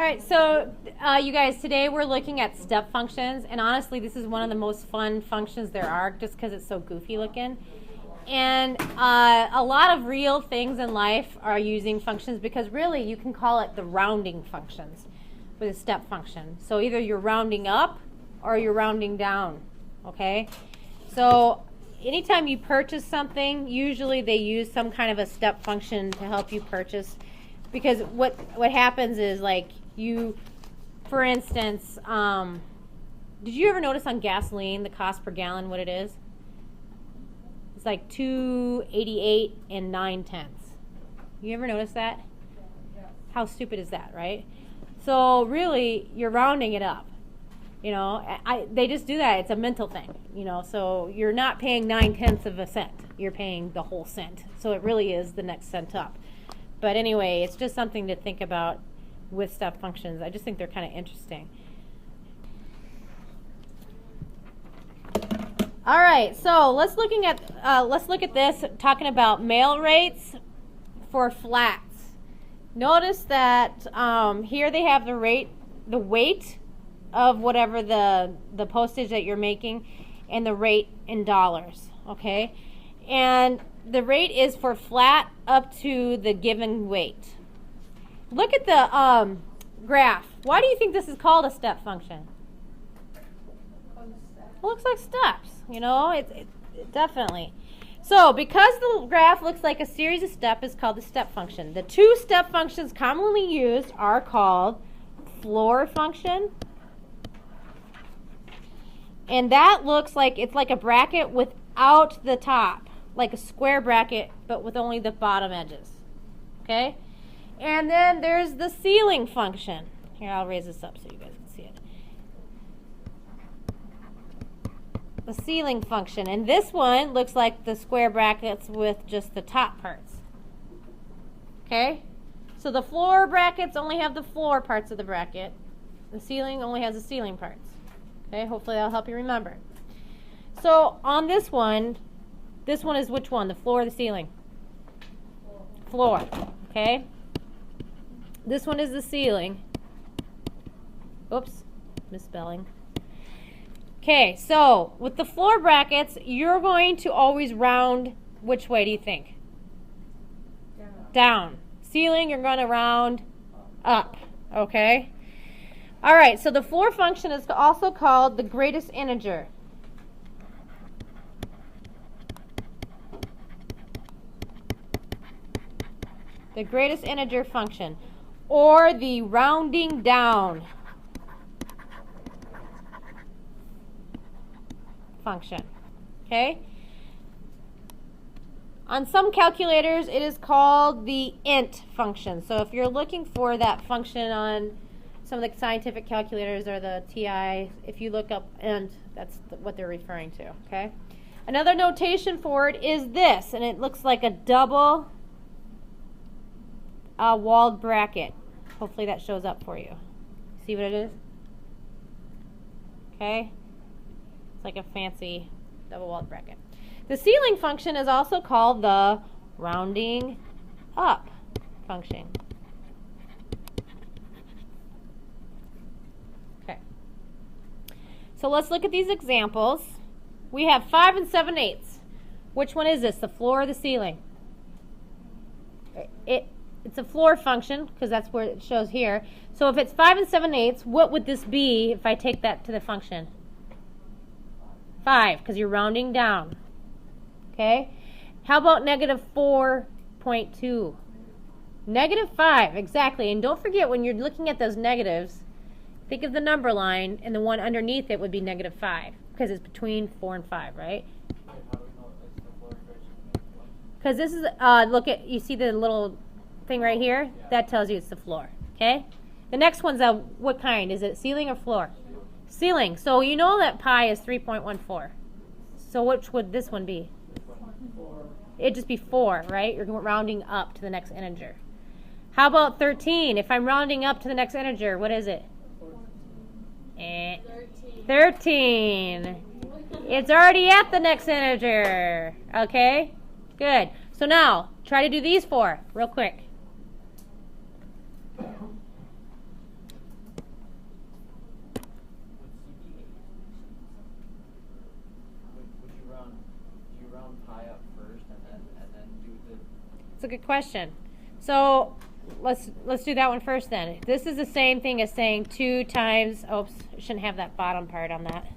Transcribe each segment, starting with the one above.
right, so you guys, today we're looking at step functions, and honestly, this is one of the most fun functions there are, just because it's so goofy looking. And a lot of real things in life are using functions, because really you can call it the rounding functions with a step function. So either you're rounding up or you're rounding down, okay? So anytime you purchase something, usually they use some kind of a step function to help you purchase, because what happens is, like, you, for instance, did you ever notice on gasoline the cost per gallon, what it is? It's like $2.88 and 9/10. You ever notice that? How stupid is that, right? So really, you're rounding it up. You know, they just do that. It's a mental thing, you know. So you're not paying 9/10 of a cent. You're paying the whole cent. So it really is the next cent up. But anyway, it's just something to think about with step functions. I just think they're kind of interesting. All right, so let's look at this, talking about male rates for flats. Notice that here they have the weight of whatever the postage that you're making, and the rate in dollars, okay? And the rate is for flat up to the given weight. Look at the graph. Why do you think this is called a step function? It looks like steps, you know, it definitely. So because the graph looks like a series of steps, it's called the step function. The two step functions commonly used are called floor function, and that looks like it's like a bracket without the top, like a square bracket, but with only the bottom edges, okay? And then there's the ceiling function. Here, I'll raise this up so you guys can see it. The ceiling function. And this one looks like the square brackets with just the top parts. Okay? So the floor brackets only have the floor parts of the bracket. The ceiling only has the ceiling parts. Okay? Hopefully that'll help you remember. So on this one is which one? The floor or the ceiling? Floor. Okay? This one is the ceiling. Oops, misspelling. Okay, so with the floor brackets, you're going to always round which way do you think? Down. Ceiling, you're going to round up. Okay? All right, so the floor function is also called the greatest integer. The greatest integer function, or the rounding down function. Okay? On some calculators, it is called the int function. So if you're looking for that function on some of the scientific calculators or the TI, if you look up int, that's what they're referring to. Okay? Another notation for it is this, and it looks like a double walled bracket. Hopefully that shows up for you. See what it is? Okay? It's like a fancy double walled bracket. The ceiling function is also called the rounding up function. Okay. So let's look at these examples. We have 5 and 7/8. Which one is this, the floor or the ceiling? It's a floor function, because that's where it shows here. So if it's 5 and 7/8, what would this be if I take that to the function? 5, because you're rounding down. Okay? How about -4.2? -5, exactly. And don't forget, when you're looking at those negatives, think of the number line, and the one underneath it would be -5, because it's between 4 and 5, right? Because this is, look at, you see the little thing right here? That tells you it's the floor. Okay? The next one's what kind? Is it ceiling or floor? Ceiling. So you know that pi is 3.14. So which would this one be? It'd just be 4, right? You're rounding up to the next integer. How about 13? If I'm rounding up to the next integer, what is it? 13. It's already at the next integer. Okay? Good. So now, try to do these 4 real quick. That's a good question. So let's do that one first then. This is the same thing as saying 2 times, oops, I shouldn't have that bottom part on that.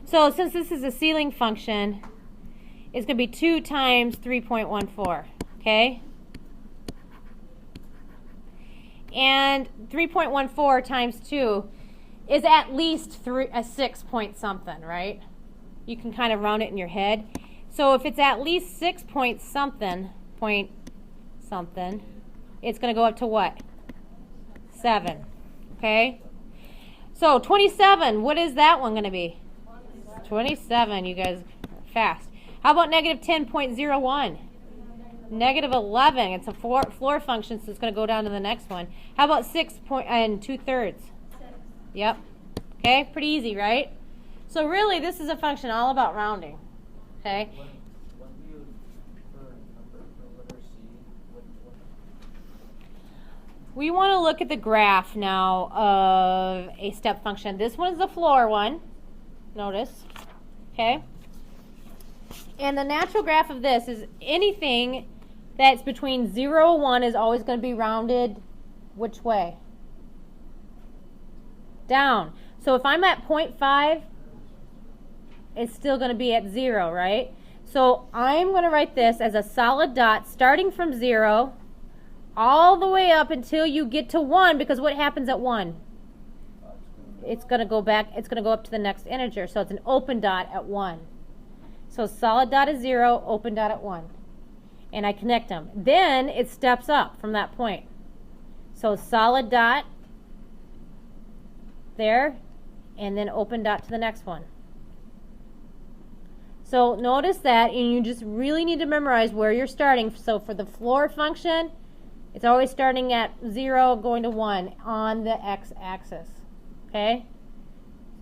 So since this is a ceiling function, it's going to be 2 times 3.14, okay? And 3.14 times 2 is at least a 6 point something, right? You can kind of round it in your head. So if it's at least 6 point something, it's going to go up to what? 7, okay? So 27, what is that one going to be? 27, you guys are fast. How about negative 10.01? Negative 11, it's a floor function, so it's going to go down to the next one. How about 6 and 2/3? Yep. Okay, pretty easy, right? So really, this is a function all about rounding. Okay. When do you prefer number for letter C? We want to look at the graph now of a step function. This one is the floor one. Notice. Okay. And the natural graph of this is anything that's between 0 and 1 is always going to be rounded which way? Down. So if I'm at 0.5, it's still going to be at 0, right? So I'm going to write this as a solid dot starting from 0 all the way up until you get to 1, because what happens at 1? It's going to go back, it's going to go up to the next integer. So it's an open dot at 1. So solid dot is 0, open dot at 1. And I connect them. Then it steps up from that point. So solid dot there, and then open dot to the next one. So notice that, and you just really need to memorize where you're starting. So for the floor function, it's always starting at 0, going to 1 on the x-axis. Okay?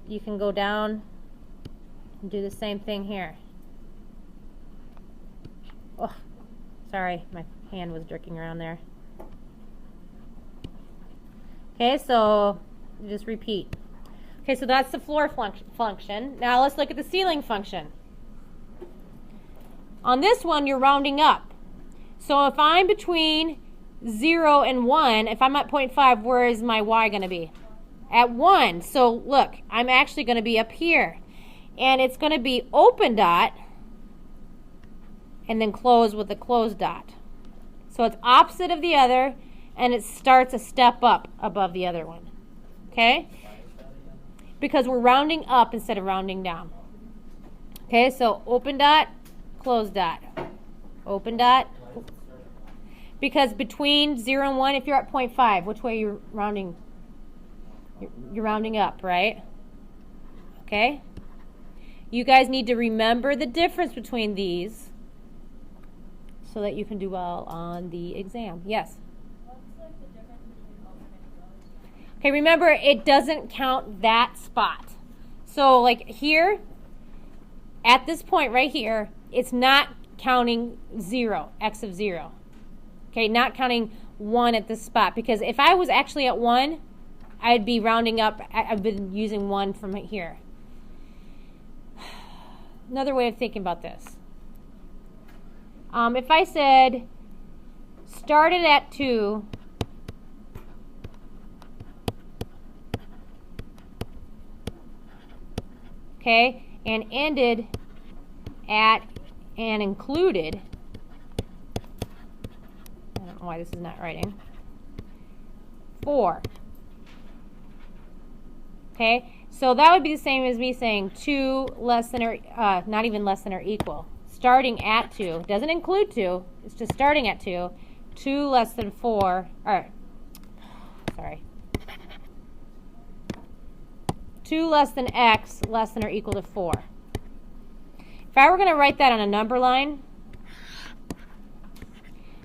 You can go down and do the same thing here. Oh, sorry, my hand was jerking around there. Okay, so just repeat. Okay, so that's the floor function. Now let's look at the ceiling function. On this one, you're rounding up. So if I'm between 0 and 1, if I'm at 0.5, where is my y going to be? At 1. So look, I'm actually going to be up here. And it's going to be open dot and then close with a closed dot. So it's opposite of the other, and it starts a step up above the other one. Okay? Because we're rounding up instead of rounding down. Okay, so open dot, closed dot. Open dot. Because between 0 and 1, if you're at 0.5, which way you're rounding? You're rounding up, right? Okay? You guys need to remember the difference between these so that you can do well on the exam. Yes? What's like the difference between open and closed? Okay, remember, it doesn't count that spot. So like here, at this point right here, it's not counting 0, x of 0. Okay, not counting 1 at this spot. Because if I was actually at 1, I'd be rounding up. I've been using 1 from here. Another way of thinking about this. If I said started at 2, okay, and ended at and included, I don't know why this is not writing, 4. Okay, so that would be the same as me saying 2 less than or, not even less than or equal. Starting at 2, doesn't include 2, it's just starting at 2. 2 less than 4, or, sorry. 2 less than x less than or equal to 4. If I were going to write that on a number line,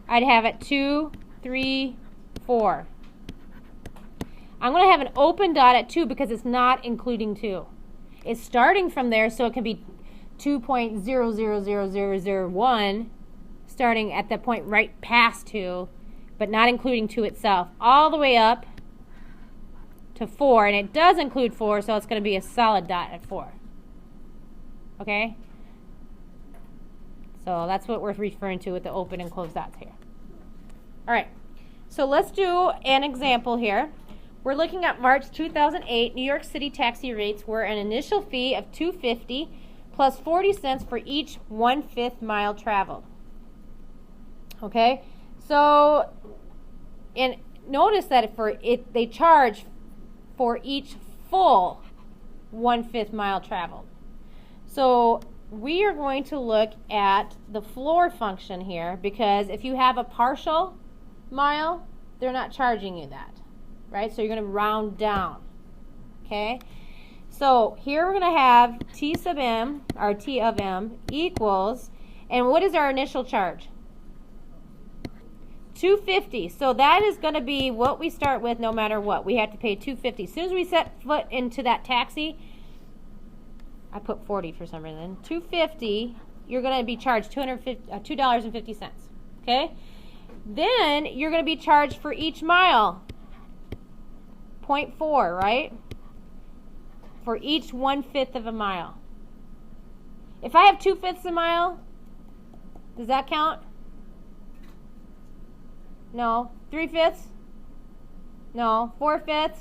I'd have it 2, 3, 4. I'm going to have an open dot at 2 because it's not including 2. It's starting from there, so it can be 2.000001, starting at the point right past 2, but not including 2 itself, all the way up to 4. And it does include 4, so it's going to be a solid dot at 4. Okay? So that's what we're referring to with the open and closed dots here. All right. So let's do an example here. We're looking at March 2008. New York City taxi rates were an initial fee of $2.50 plus 40 cents for each 1/5 mile traveled. Okay? So, and notice that they charge for each full 1/5 mile traveled. So we are going to look at the floor function here, because if you have a partial mile, they're not charging you that, right? So you're going to round down, okay? So here we're going to have T sub m, or T of m, equals, and what is our initial charge? $2.50. So that is going to be what we start with no matter what. We have to pay $2.50. As soon as we set foot into that taxi, I put 40 for some reason. $2.50, you're going to be charged $2.50. Okay? Then you're going to be charged for each mile. 0.4, right? For each 1/5 of a mile. If I have 2/5 a mile, does that count? No. 3/5? No. 4/5?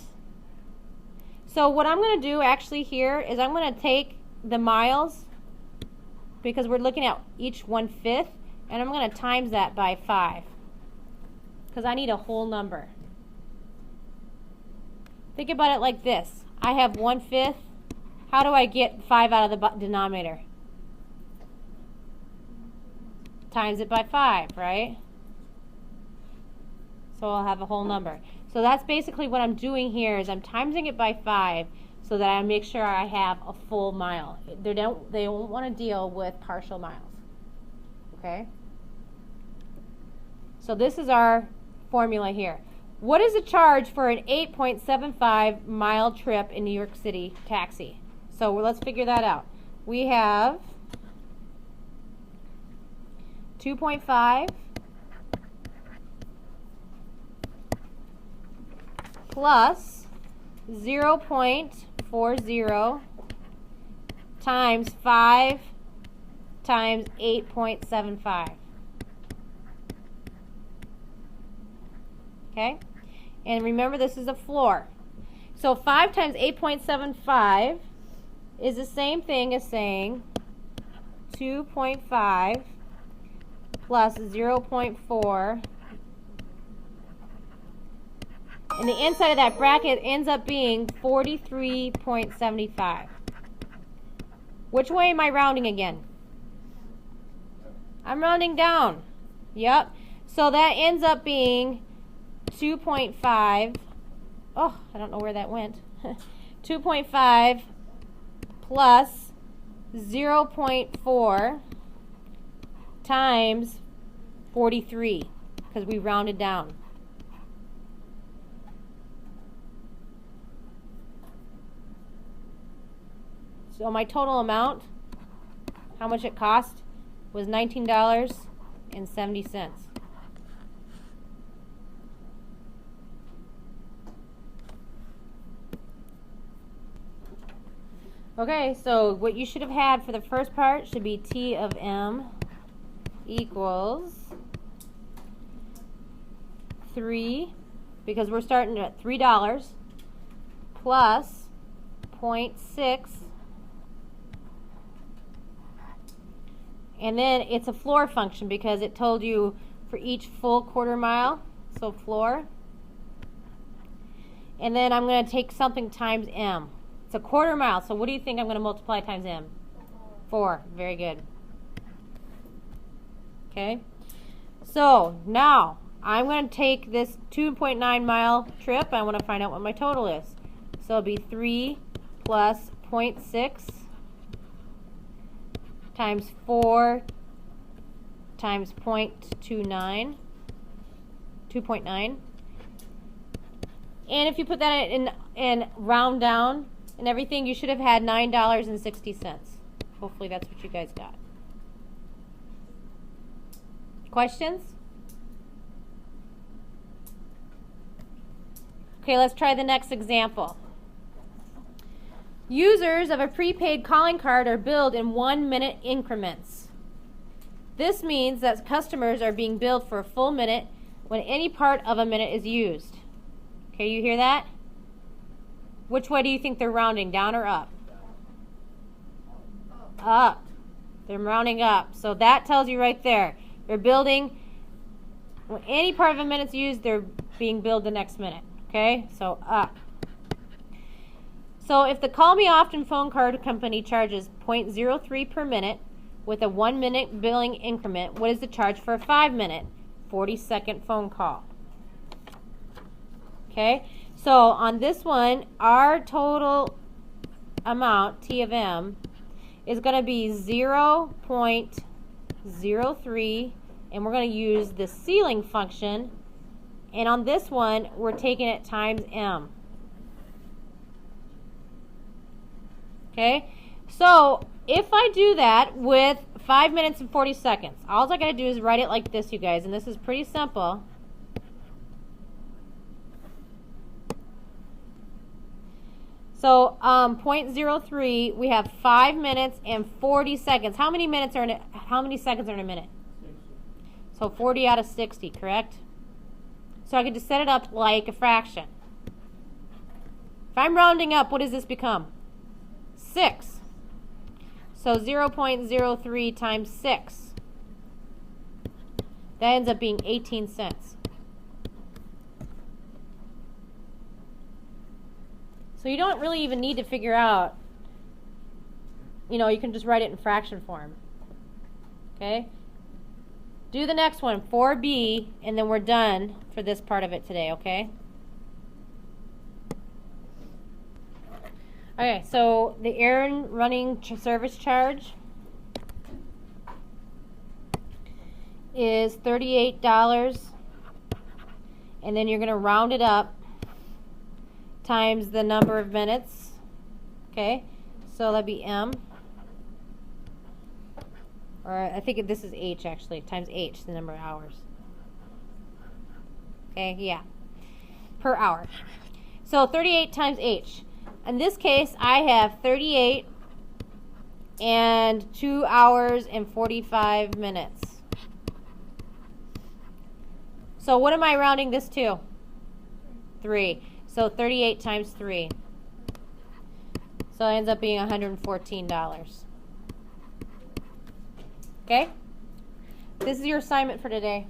So what I'm going to do actually here is I'm going to take the miles, because we're looking at each 1/5, and I'm going to times that by 5, because I need a whole number. Think about it like this. I have 1/5. How do I get 5 out of the denominator? Times it by 5, right? So I'll have a whole number. So that's basically what I'm doing here, is I'm timesing it by 5 so that I make sure I have a full mile. They don't want to deal with partial miles. Okay? So this is our formula here. What is the charge for an 8.75 mile trip in New York City taxi? So let's figure that out. We have 2.5 plus 0.40 times 5 times 8.75. Okay? And remember, this is a floor. So 5 times 8.75 is the same thing as saying 2.5 plus 0.4. And the inside of that bracket ends up being 43.75. Which way am I rounding again? I'm rounding down. Yep. So that ends up being 2.5. Oh, I don't know where that went. 2.5 plus 0.4 times 43, because we rounded down. So my total amount, how much it cost, was $19.70. Okay, so what you should have had for the first part should be T of m equals 3, because we're starting at $3, plus 0.6, and then it's a floor function because it told you for each full quarter mile, so floor. And then I'm going to take something times m. It's a quarter mile, so what do you think I'm going to multiply times m? 4. Very good. Okay. So now I'm going to take this 2.9 mile trip. I want to find out what my total is. So it'll be 3 plus 0.6 times 4 times 0.29, 2.9. And if you put that in round down and everything, you should have had $9.60. Hopefully that's what you guys got. Questions? Okay, let's try the next example. Users of a prepaid calling card are billed in 1-minute increments. This means that customers are being billed for a full minute when any part of a minute is used. Okay, you hear that? Which way do you think they're rounding, down or up? Up. They're rounding up. So that tells you right there. They're building, when any part of a minute's used, they're being billed the next minute. Okay, so up. So if the Call Me Often phone card company charges 0.03 per minute with a 1-minute billing increment, what is the charge for a 5-minute, 40-second phone call? Okay, so on this one, our total amount, T of M, is going to be 0.03, and we're going to use the ceiling function. And on this one, we're taking it times M. Okay, so if I do that with 5 minutes and 40 seconds, all I got to do is write it like this, you guys, and this is pretty simple. So 0.03, we have 5 minutes and 40 seconds. How many seconds are in a minute? 60. So 40 out of 60, correct? So I could just set it up like a fraction. If I'm rounding up, what does this become? 6. So 0.03 times 6. That ends up being 18 cents. So you don't really even need to figure out, you can just write it in fraction form. Okay? Do the next one, 4B, and then we're done for this part of it today, okay? Okay, so the errand running service charge is $38, and then you're going to round it up times the number of minutes. Okay, so that'd be M, or I think this is H actually, times H, the number of hours. Okay, yeah, per hour. So 38 times H. In this case, I have 38 and 2 hours and 45 minutes. So what am I rounding this to? 3. So 38 times 3. So it ends up being $114. Okay? This is your assignment for today.